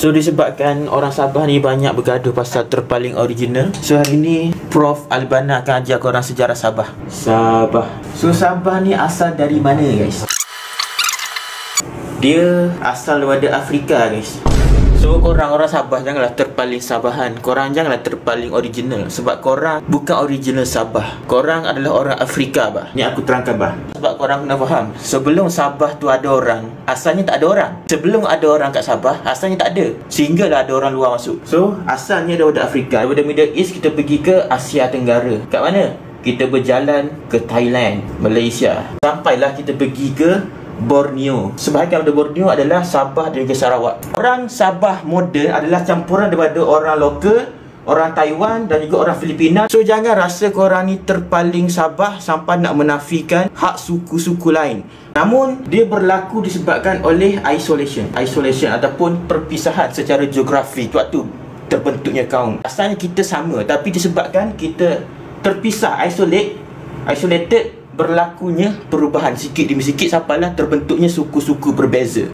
So disebabkan orang Sabah ni banyak bergaduh pasal terpaling original, so hari ni Prof Albana akan ajar korang sejarah Sabah. So Sabah ni asal dari mana guys? Dia asal daripada Afrika guys. So korang orang Sabah janganlah terpaling Sabahan. Korang janganlah terpaling original. Sebab korang bukan original Sabah. Korang adalah orang Afrika bah. Ni aku terangkan bah. Sebab korang kena faham, sebelum Sabah tu ada orang, asalnya tak ada orang. Sebelum ada orang kat Sabah, asalnya tak ada. Sehinggalah ada orang luar masuk. So asalnya daripada Afrika. Daripada Middle East kita pergi ke Asia Tenggara. Kat mana? Kita berjalan ke Thailand, Malaysia. Sampailah kita pergi ke Borneo. Sebahagian daripada Borneo adalah Sabah dan juga Sarawak. Orang Sabah moden adalah campuran daripada orang lokal, orang Taiwan dan juga orang Filipina. So jangan rasa korang ni terpaling Sabah sampai nak menafikan hak suku-suku lain. Namun dia berlaku disebabkan oleh isolation ataupun perpisahan secara geografi. Waktu terbentuknya kaum, asalnya kita sama, tapi disebabkan kita terpisah, isolated, berlakunya perubahan sikit demi sikit sampailah terbentuknya suku-suku berbeza.